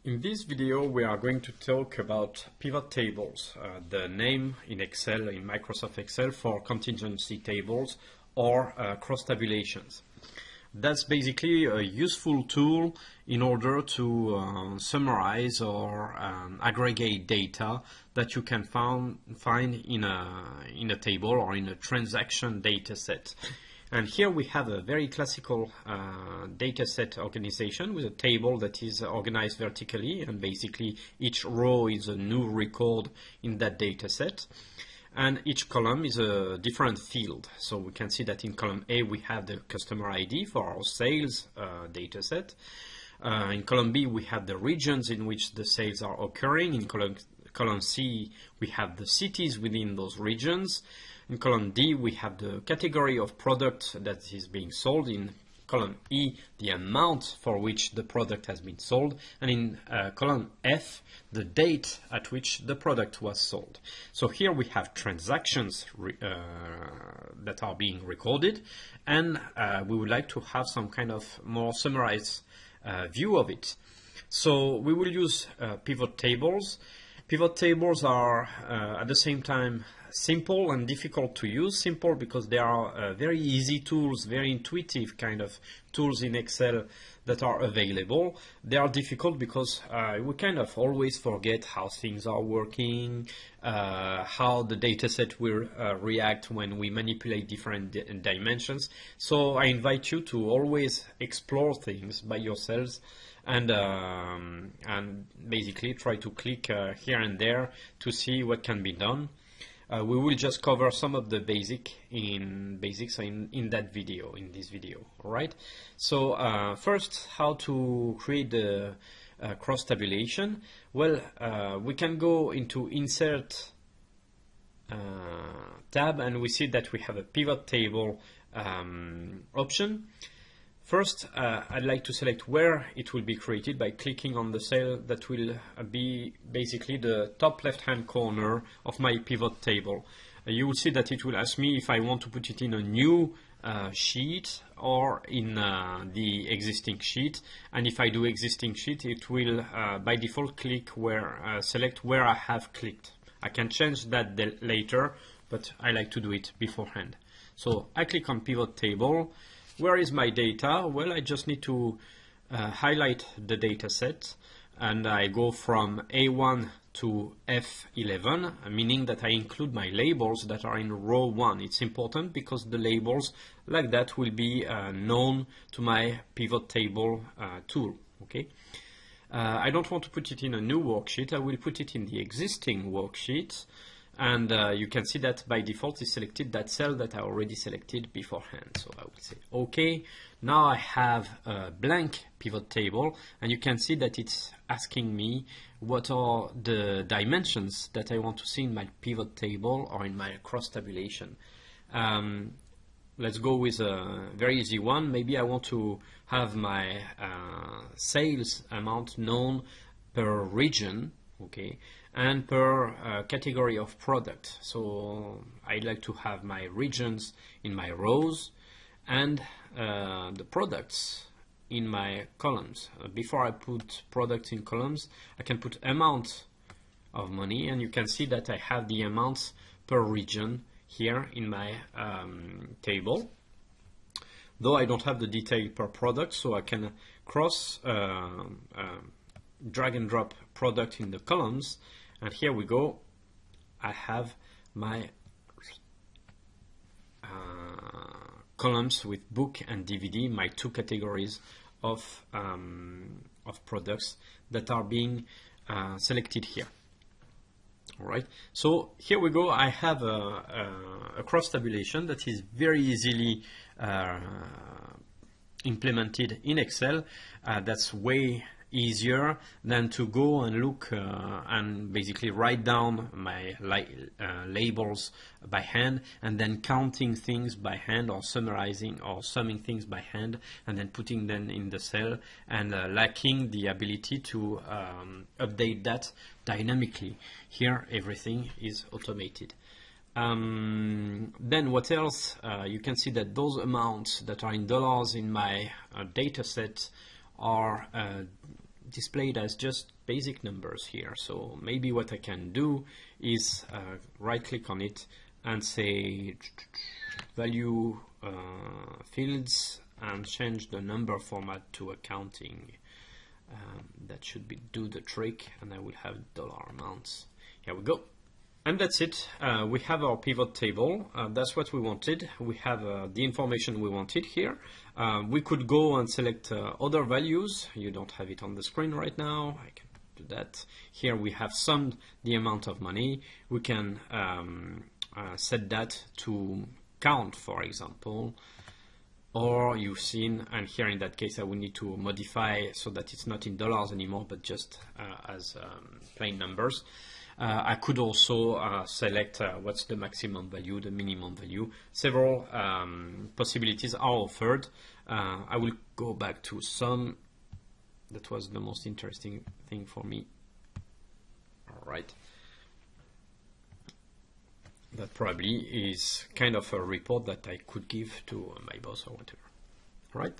In this video, we are going to talk about pivot tables, the name in Excel, in Microsoft Excel, for contingency tables or cross tabulations. That's basically a useful tool in order to summarize or aggregate data that you can find in a table or in a transaction data set. And here we have a very classical data set organization with a table that is organized vertically, and basically each row is a new record in that data set. And each column is a different field. So we can see that in column A we have the customer ID for our sales data set. In column B we have the regions in which the sales are occurring. In column C we have the cities within those regions. In column D, we have the category of product that is being sold. In column E, the amount for which the product has been sold. And in column F, the date at which the product was sold. So here we have transactions that are being recorded, and we would like to have some kind of more summarized view of it. So we will use pivot tables. Pivot tables are at the same time simple and difficult to use. Simple because they are very easy tools, very intuitive kind of tools in Excel that are available. They are difficult because we kind of always forget how things are working, how the dataset will react when we manipulate different dimensions. So I invite you to always explore things by yourselves and basically try to click here and there to see what can be done. We will just cover some of the basics in this video. All right. So first, how to create the cross tabulation. Well, we can go into Insert tab, and we see that we have a pivot table option. First, I'd like to select where it will be created by clicking on the cell that will be basically the top left-hand corner of my pivot table. You will see that it will ask me if I want to put it in a new sheet or in the existing sheet. And if I do existing sheet, it will by default select where I have clicked. I can change that later, but I like to do it beforehand. So I click on pivot table. Where is my data? Well, I just need to highlight the data set, and I go from A1 to F11, meaning that I include my labels that are in row 1. It's important because the labels like that will be known to my pivot table tool. Okay. I don't want to put it in a new worksheet. I will put it in the existing worksheet. And you can see that by default is selected that cell that I already selected beforehand. So I will say OK. Now I have a blank pivot table, and you can see that it's asking me what are the dimensions that I want to see in my pivot table or in my cross tabulation. Let's go with a very easy one. Maybe I want to have my sales amount known per region. Okay, and per category of product. So I'd like to have my regions in my rows and the products in my columns. Before I put products in columns, I can put amount of money, and you can see that I have the amounts per region here in my table. Though I don't have the detail per product, so I can drag and drop product in the columns, and here we go. I have my columns with book and DVD, my two categories of products that are being selected here. All right, so here we go. I have a cross tabulation that is very easily implemented in Excel. That's way easier than to go and look and basically write down my labels by hand and then counting things by hand or summarizing or summing things by hand and then putting them in the cell, and lacking the ability to update that dynamically. Here everything is automated. Then what else? You can see that those amounts that are in dollars in my data set are displayed as just basic numbers here. So maybe what I can do is right click on it and say value fields and change the number format to accounting. That should do the trick, and I will have dollar amounts. Here we go. And that's it. We have our pivot table. That's what we wanted. We have the information we wanted here. We could go and select other values. You don't have it on the screen right now. I can do that. Here we have summed the amount of money. We can set that to count, for example. Or you've seen, and here in that case I will need to modify so that it's not in dollars anymore, but just as plain numbers. I could also select what's the maximum value, the minimum value. Several possibilities are offered. I will go back to sum. That was the most interesting thing for me. All right. That probably is kind of a report that I could give to my boss or whatever. All right.